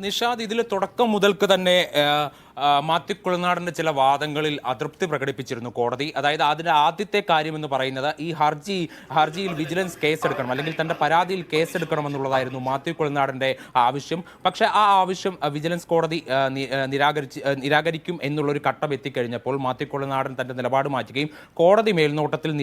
നിഷാദ്, ഇതിൽ തുടക്കം മുതൽക്ക് തന്നെ മാത്യു കുളനാടന്റെ ചില വാദങ്ങളിൽ അതൃപ്തി പ്രകടിപ്പിച്ചിരുന്നു കോടതി. അതായത് അതിന്റെ ആദ്യത്തെ കാര്യമെന്ന് പറയുന്നത് ഈ ഹർജിയിൽ വിജിലൻസ് കേസെടുക്കണം, അല്ലെങ്കിൽ തന്റെ പരാതിയിൽ കേസെടുക്കണമെന്നുള്ളതായിരുന്നു മാത്യു കുളനാടന്റെ ആവശ്യം. പക്ഷേ ആ ആവശ്യം വിജിലൻസ് കോടതി നിരാകരിക്കും എന്നുള്ളൊരു ഘട്ടം എത്തിക്കഴിഞ്ഞപ്പോൾ മാത്യു കുളനാടൻ തന്റെ നിലപാട് മാറ്റുകയും കോടതി മേൽനോട്ടത്തിൽ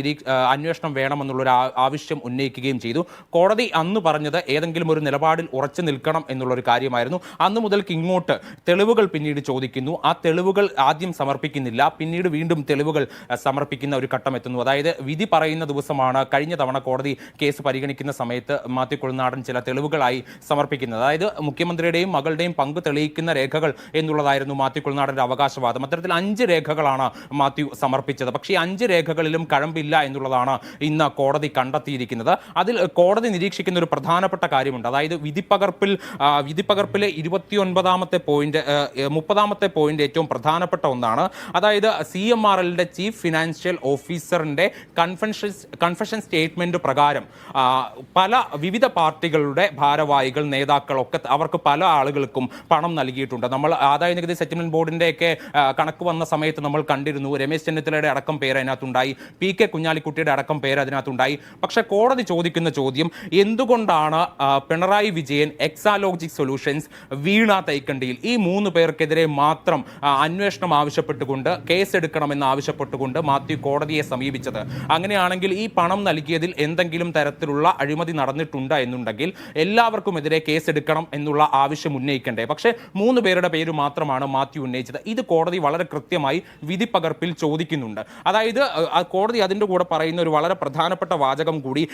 അന്വേഷണം വേണമെന്നുള്ളൊരു ആവശ്യം ഉന്നയിക്കുകയും ചെയ്തു. കോടതി അന്ന് പറഞ്ഞത് ഏതെങ്കിലും ഒരു നിലപാടിൽ ഉറച്ചു നിൽക്കണം എന്നുള്ളൊരു കാര്യമായിരുന്നു. അന്ന് മുതൽക്ക് ഇങ്ങോട്ട് തെളിവുകൾ പിന്നീട് ചോദിക്കുന്നു. ആ തെളിവുകൾ ആദ്യം സമർപ്പിക്കുന്നില്ല, പിന്നീട് വീണ്ടും തെളിവുകൾ സമർപ്പിക്കുന്ന ഒരു ഘട്ടം എത്തുന്നു. അതായത് വിധി പറയുന്ന ദിവസമാണ് കഴിഞ്ഞ തവണ കോടതി കേസ് പരിഗണിക്കുന്ന സമയത്ത് മാത്യു കുളനാടൻ ചില തെളിവുകളായി സമർപ്പിക്കുന്നത്. അതായത് മുഖ്യമന്ത്രിയുടെയും മകളുടെയും പങ്ക് തെളിയിക്കുന്ന രേഖകൾ എന്നുള്ളതായിരുന്നു മാത്യു കുളനാടന്റെ അവകാശവാദം. അത്തരത്തിൽ 5 രേഖകളാണ് മാത്യു സമർപ്പിച്ചത്. പക്ഷേ 5 രേഖകളിലും കഴമ്പില്ല എന്നുള്ളതാണ് ഇന്ന് കോടതി കണ്ടെത്തിയിരിക്കുന്നത്. അതിൽ കോടതി നിരീക്ഷിക്കുന്ന ഒരു പ്രധാനപ്പെട്ട കാര്യമുണ്ട്. അതായത് വിധിപ്പകർപ്പിലെ 29ാമത്തെ പോയിന്റ് 30ാമത്തെ പോയിന്റ് ഏറ്റവും പ്രധാനപ്പെട്ട ഒന്നാണ്. അതായത് CMRLന്റെ ചീഫ് ഫിനാൻഷ്യൽ ഓഫീസറിന്റെ കൺഫഷൻ സ്റ്റേറ്റ്മെന്റ് പ്രകാരം വിവിധ പാർട്ടികളുടെ ഭാരവാഹികൾ, നേതാക്കളൊക്കെ അവർക്ക് പല ആളുകൾക്കും പണം നൽകിയിട്ടുണ്ട്. നമ്മൾ ആദായ നികുതി സെറ്റിൽമെന്റ് ബോർഡിന്റെയൊക്കെ കണക്ക് വന്ന സമയത്ത് നമ്മൾ കണ്ടിരുന്നു, രമേശ് ചെന്നിത്തലയുടെ അടക്കം പേര് അതിനകത്തുണ്ടായി, PK കുഞ്ഞാലിക്കുട്ടിയുടെ അടക്കം പേര് അതിനകത്തുണ്ടായി. പക്ഷേ കോടതി ചോദിക്കുന്ന ചോദ്യം, എന്തുകൊണ്ടാണ് പിണറായി വിജയൻ, എക്സാലോജിക് സൊല്യൂഷൻസ്, വീണ തൈക്കണ്ടിയിൽ ഈ 3 പേർക്കെതിരെ മാത്രം അന്വേഷണം ആവശ്യപ്പെട്ടുകൊണ്ട് കേസെടുക്കണമെന്ന് ആവശ്യപ്പെട്ടുകൊണ്ട് മാത്യു കോടതിയെ സമീപിച്ചത്? അങ്ങനെയാണെങ്കിൽ ഈ പണം നൽകിയതിൽ എന്തെങ്കിലും തരത്തിലുള്ള അഴിമതി നടന്നിട്ടുണ്ട് എന്നുണ്ടെങ്കിൽ എല്ലാവർക്കുമെതിരെ കേസെടുക്കണം എന്നുള്ള ആവശ്യം ഉന്നയിക്കണ്ടേ? പക്ഷേ 3 പേരുടെ പേര് മാത്രമാണ് മാത്യു ഉന്നയിച്ചത്. ഇത് കോടതി വളരെ കൃത്യമായി വിധിപ്പകർപ്പിൽ ചോദിക്കുന്നുണ്ട്. അതായത് കോടതി അതിൻ്റെ കൂടെ പറയുന്ന ഒരു വളരെ പ്രധാനപ്പെട്ട വാചകം കൂടി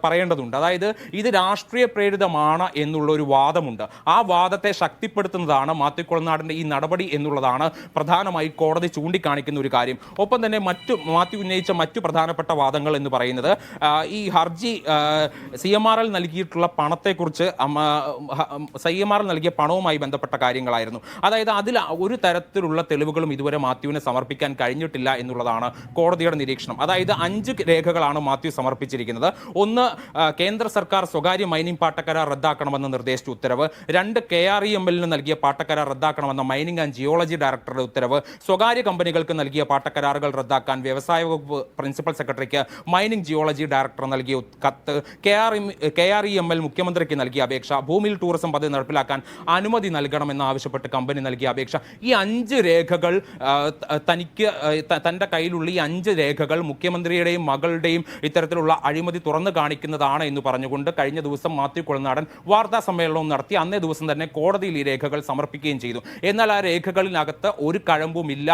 പറയേണ്ടതുണ്ട്. അതായത് ഇത് രാഷ്ട്രീയ പ്രേരിതമാണ് എന്നുള്ള ഒരു വാദമുണ്ട്. ആ വാദത്തെ ശക്തിപ്പെടുത്തുന്നതാണ് മാത്യു കുളനാടന്റെ ഈ നടപടി എന്നുള്ളതാണ് പ്രധാനമായി കോടതി ചൂണ്ടിക്കാണിക്കുന്ന ഒരു കാര്യം. ഒപ്പം തന്നെ മാത്യു ഉന്നയിച്ച മറ്റു പ്രധാനപ്പെട്ട വാദങ്ങൾ എന്ന് പറയുന്നത് ഈ ഹർജി CMRL നൽകിയിട്ടുള്ള പണത്തെക്കുറിച്ച്, CMRL നൽകിയ പണവുമായി ബന്ധപ്പെട്ട കാര്യങ്ങളായിരുന്നു. അതായത് അതിൽ ഒരു തരത്തിലുള്ള തെളിവുകളും ഇതുവരെ മാത്യുവിന് സമർപ്പിക്കാൻ കഴിഞ്ഞിട്ടില്ല എന്നുള്ളതാണ് കോടതിയുടെ നിരീക്ഷണം. അതായത് 5 രേഖകളാണ് മാത്യു സമർപ്പിച്ചിരിക്കുന്നത്. ഒന്ന്, കേന്ദ്ര സർക്കാർ സ്വകാര്യ മൈനിങ് പാട്ടക്കരാർ റദ്ദാക്കണമെന്ന് നിർദ്ദേശിച്ച ഉത്തരവ്. 2, KREML നൽകിയ പാട്ടക്കരാർ റദ്ദാക്കണമെന്ന മൈനിങ് ആൻഡ് ജിയോളജി ഡയറക്ടറുടെ ഉത്തരവ്. സ്വകാര്യ കമ്പനികൾക്ക് നൽകിയ പാട്ടക്കരാറുകൾ റദ്ദാക്കാൻ വ്യവസായ വകുപ്പ് പ്രിൻസിപ്പൽ സെക്രട്ടറിക്ക് മൈനിങ് ജിയോളജി ഡയറക്ടർ നൽകിയ കത്ത്. KREML മുഖ്യമന്ത്രിക്ക് നൽകിയ അപേക്ഷ. ഭൂമിയിൽ ടൂറിസം പദ്ധതി നടപ്പിലാക്കാൻ അനുമതി നൽകണമെന്ന് ആവശ്യപ്പെട്ട് കമ്പനി നൽകിയ അപേക്ഷ. ഈ 5 രേഖകൾ തൻ്റെ കയ്യിലുള്ള ഈ 5 രേഖകൾ മുഖ്യമന്ത്രിയുടെയും മകളുടെയും ഇത്തരത്തിലുള്ള അഴിമതി തുറന്നു കാണിക്കുന്നതാണ് എന്ന് പറഞ്ഞുകൊണ്ട് കഴിഞ്ഞ ദിവസം മാത്യു കുളനാടൻ വാർത്താ സമ്മേളനവും നടത്തി. അന്നേ ദിവസം തന്നെ കോടതിയിൽ ഈ രേഖകൾ സമർപ്പിക്കുകയും ചെയ്തു. എന്നാൽ ആ രേഖകളിനകത്ത് ഒരു കഴമ്പുമില്ല.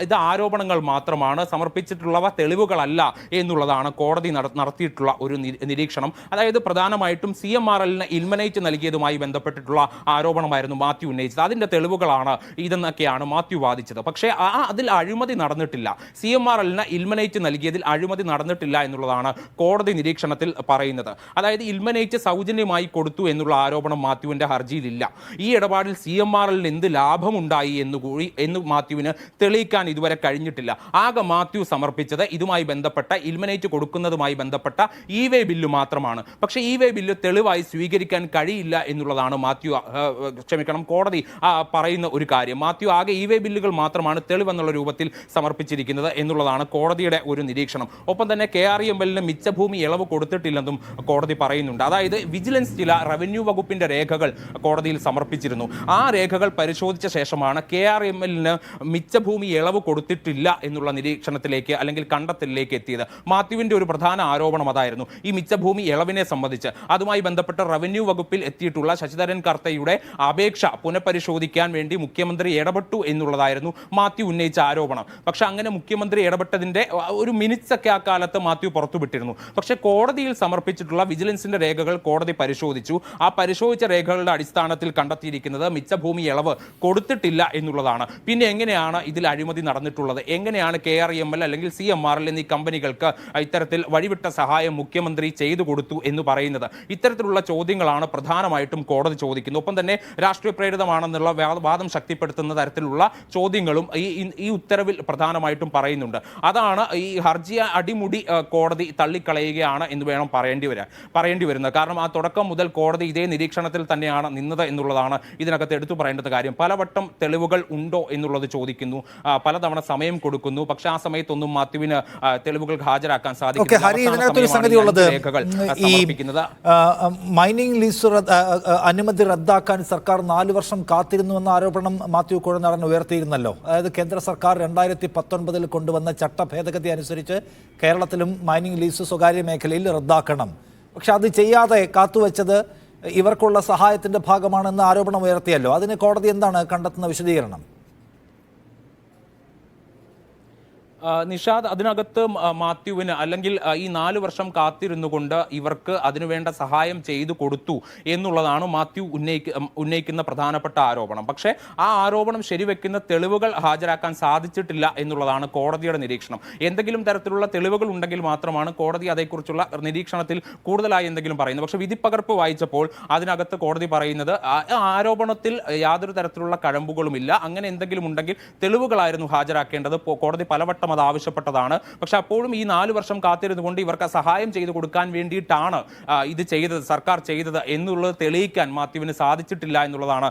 ഇത് ആരോപണങ്ങൾ മാത്രമാണ്, സമർപ്പിച്ചിട്ടുള്ളവ തെളിവുകളല്ല എന്നുള്ളതാണ് കോടതി നടത്തിയിട്ടുള്ള ഒരു നിരീക്ഷണം. അതായത് പ്രധാനമായിട്ടും CMRLന് ഇൽമനൈറ്റ് നൽകിയതുമായി ബന്ധപ്പെട്ടിട്ടുള്ള ആരോപണമായിരുന്നു മാത്യു ഉന്നയിച്ചത്. അതിൻ്റെ തെളിവുകളാണ് ഇതെന്നൊക്കെയാണ് മാത്യു വാദിച്ചത്. പക്ഷേ അതിൽ അഴിമതി നടന്നിട്ടില്ല. CMRLന് ഇൽമനൈറ്റ് നൽകിയതിൽ അഴിമതി നടന്നിട്ടില്ല എന്നുള്ളതാണ് കോടതി നിരീക്ഷണത്തിൽ പറയുന്നത്. അതായത് ഇൽമനൈറ്റ് സൗജന്യമായി കൊടുത്തു എന്നുള്ള ആരോപണം മാത്യുവിൻ്റെ ഹർജിയിലില്ല. ഈ ഇടപാടിൽ CMRLന് എന്ത് ലാഭമുണ്ടായി എന്ന് മാത്യുവിന് തെളിയിക്കാൻ ഇതുവരെ കഴിഞ്ഞിട്ടില്ല. ആകെ മാത്യു സമർപ്പിച്ചത് ഇതുമായി ബന്ധപ്പെട്ട ഇൽമനൈറ്റ് കൊടുക്കുന്നതുമായി ബന്ധപ്പെട്ട E-way ബില്ല് മാത്രമാണ്. പക്ഷേ E-way ബില്ല് തെളിവായി സ്വീകരിക്കാൻ കഴിയില്ല എന്നുള്ളതാണ് കോടതി പറയുന്ന ഒരു കാര്യം. മാത്യു ആകെ E-way ബില്ലുകൾ മാത്രമാണ് തെളിവെന്നുള്ള രൂപത്തിൽ സമർപ്പിച്ചിരിക്കുന്നത് എന്നുള്ളതാണ് കോടതിയുടെ ഒരു നിരീക്ഷണം. ഒപ്പം തന്നെ KREMLന് മിച്ചഭൂമി ഇളവ് കൊടുത്തിട്ടില്ലെന്നും കോടതി പറയുന്നുണ്ട്. അതായത് വിജിലൻസ് ചില റവന്യൂ വകുപ്പിന്റെ രേഖകൾ കോടതിയിൽ സമർപ്പിച്ചിരുന്നു. ആ രേഖകൾ പരിശോധിച്ച ശേഷമാണ് KREMLന് മിച്ചഭൂമി ഇളവ് കൊടുത്തിട്ടില്ല എന്നുള്ള നിരീക്ഷണത്തിലേക്ക്, അല്ലെങ്കിൽ കണ്ടെത്തലിലേക്ക് എത്തിയത്. മാത്യുവിന്റെ ഒരു പ്രധാന ആരോപണം അതായിരുന്നു, ഈ മിച്ചഭൂമി ഇളവിനെ സംബന്ധിച്ച്. അതുമായി ബന്ധപ്പെട്ട് റവന്യൂ വകുപ്പിൽ എത്തിയിട്ടുള്ള ശശിധരൻ കർത്തയുടെ അപേക്ഷ പുനഃപരിശോധിക്കാൻ വേണ്ടി മുഖ്യമന്ത്രി ഇടപെട്ടു എന്നുള്ളതായിരുന്നു മാത്യു ഉന്നയിച്ച ആരോപണം. പക്ഷെ അങ്ങനെ മുഖ്യമന്ത്രി ഇടപെട്ടതിന്റെ ഒരു മിനിറ്റ്സ് ഒക്കെ ആ കാലത്ത് മാത്യു പുറത്തുവിട്ടിരുന്നു. പക്ഷെ കോടതിയിൽ സമർപ്പിച്ചിട്ടുള്ള വിജിലൻസിന്റെ രേഖകൾ കോടതി പരിശോധിച്ചു. ആ പരിശോധിച്ച രേഖകളുടെ അടിസ്ഥാനത്തിൽ കണ്ടെത്തിയിരിക്കുന്നത് മിച്ചഭൂമി ഭൂമി ഇളവ് കൊടുത്തിട്ടില്ല എന്നുള്ളതാണ്. പിന്നെ എങ്ങനെയാണ് ഇതിൽ അഴിമതി നടന്നിട്ടുള്ളത്, എങ്ങനെയാണ് KREML അല്ലെങ്കിൽ CMRL എന്നീ കമ്പനികൾക്ക് ഇത്തരത്തിൽ വഴിവിട്ട സഹായം മുഖ്യമന്ത്രി ചെയ്തു കൊടുത്തു എന്ന് പറയുന്നത്? ഇത്തരത്തിലുള്ള ചോദ്യങ്ങളാണ് പ്രധാനമായിട്ടും കോടതി ചോദിക്കുന്നത്. ഒപ്പം തന്നെ രാഷ്ട്രീയ പ്രേരിതമാണെന്നുള്ള വാദം ശക്തിപ്പെടുത്തുന്ന തരത്തിലുള്ള ചോദ്യങ്ങളും ഈ ഉത്തരവിൽ പ്രധാനമായിട്ടും പറയുന്നുണ്ട്. അതാണ് ഈ ഹർജിയെ അടിമുടി കോടതി തള്ളിക്കളയുകയാണ് എന്ന് വേണം പറയേണ്ടി വരുന്നത്. കാരണം ആ തുടക്കം മുതൽ കോടതി ഇതേ നിരീക്ഷണത്തിൽ തന്നെയാണ് നിന്നത് എന്നുള്ളതാണ് ഇതിനകത്ത് എടുത്തു പറയേണ്ടത് കാര്യം. പലവട്ടം തെളിവുകൾ ഉണ്ടോ എന്നുള്ളത് ചോദിക്കുന്നു, പലതവണ സമയം കൊടുക്കുന്നു, പക്ഷെ ആ സമയത്തൊന്നും മാത്യുവിന് തെളിവുകൾ ഹാജരാക്കാൻ സാധിക്കില്ല. മൈനിങ് ലീസ് അനുമതി റദ്ദാക്കാൻ സർക്കാർ 4 വർഷം കാത്തിരുന്നുവെന്ന ആരോപണം മാത്യു കുഴൽനാടൻ ഉയർത്തിയിരുന്നല്ലോ. അതായത് കേന്ദ്ര സർക്കാർ 2019 കൊണ്ടുവന്ന ചട്ട ഭേദഗതി അനുസരിച്ച് കേരളത്തിലും മൈനിങ് ലീസ് സ്വകാര്യ മേഖലയിൽ റദ്ദാക്കണം. പക്ഷെ അത് ചെയ്യാതെ കാത്തുവെച്ചത് ഇവർക്കുള്ള സഹായത്തിന്റെ ഭാഗമാണെന്ന് ആരോപണം ഉയർത്തിയല്ലോ. അതിന് കോടതി എന്താണ് കണ്ടെത്തുന്ന വിശദീകരണം? നിഷാദ്, അതിനകത്ത് മാത്യുവിന് അല്ലെങ്കിൽ ഈ 4 വർഷം കാത്തിരുന്നു കൊണ്ട് ഇവർക്ക് അതിനുവേണ്ട സഹായം ചെയ്തു കൊടുത്തു എന്നുള്ളതാണ് മാത്യു ഉന്നയിക്കുന്ന പ്രധാനപ്പെട്ട ആരോപണം. പക്ഷേ ആ ആരോപണം ശരിവെക്കുന്ന തെളിവുകൾ ഹാജരാക്കാൻ സാധിച്ചിട്ടില്ല എന്നുള്ളതാണ് കോടതിയുടെ നിരീക്ഷണം. എന്തെങ്കിലും തരത്തിലുള്ള തെളിവുകൾ ഉണ്ടെങ്കിൽ മാത്രമാണ് കോടതി അതേക്കുറിച്ചുള്ള നിരീക്ഷണത്തിൽ കൂടുതലായി എന്തെങ്കിലും പറയുന്നത്. പക്ഷേ വിധിപ്പകർപ്പ് വായിച്ചപ്പോൾ അതിനകത്ത് കോടതി പറയുന്നത് ആരോപണത്തിൽ യാതൊരു തരത്തിലുള്ള കഴമ്പുകളുമില്ല, അങ്ങനെ എന്തെങ്കിലും ഉണ്ടെങ്കിൽ തെളിവുകളായിരുന്നു ഹാജരാക്കേണ്ടത്. കോടതി പലവട്ടം അത് ആവശ്യപ്പെട്ടതാണ്. പക്ഷെ അപ്പോഴും ഈ 4 വർഷം കാത്തിരുന്നുകൊണ്ട് ഇവർക്ക് സഹായം ചെയ്തു കൊടുക്കാൻ വേണ്ടിയിട്ടാണ് ഇത് ചെയ്തത്, സർക്കാർ ചെയ്തത് എന്നുള്ളത് തെളിയിക്കാൻ മാത്യുവിന് സാധിച്ചിട്ടില്ല എന്നുള്ളതാണ്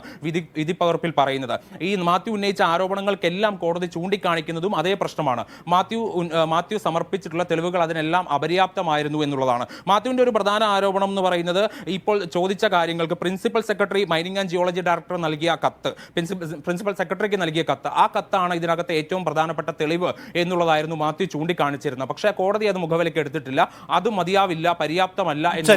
വിധിപ്പകർപ്പിൽ പറയുന്നത്. ഈ മാത്യു ഉന്നയിച്ച ആരോപണങ്ങൾക്കെല്ലാം കോടതി ചൂണ്ടിക്കാണിക്കുന്നതും അതേ പ്രശ്നമാണ്. മാത്യു സമർപ്പിച്ചിട്ടുള്ള തെളിവുകൾ അതിനെല്ലാം അപര്യാപ്തമായിരുന്നു എന്നുള്ളതാണ്. മാത്യുവിന്റെ ഒരു പ്രധാന ആരോപണം എന്ന് പറയുന്നത് ഇപ്പോൾ ചോദിച്ച കാര്യങ്ങൾക്ക് principal secretary mining and geology director നൽകിയ കത്ത്, പ്രിൻസിപ്പൽ സെക്രട്ടറിക്ക് നൽകിയ കത്ത്, ആ കത്താണ് ഇതിനകത്ത് ഏറ്റവും പ്രധാനപ്പെട്ട തെളിവ് എന്നുള്ളതായിരുന്നു മാത്യു ചൂണ്ടിക്കാണിച്ചിരുന്നത്. പക്ഷേ കോടതി അത് മുഖവിലേക്ക് എടുത്തിട്ടില്ല. അത് മതിയാവില്ല, പര്യാപ്തമല്ല എന്ന്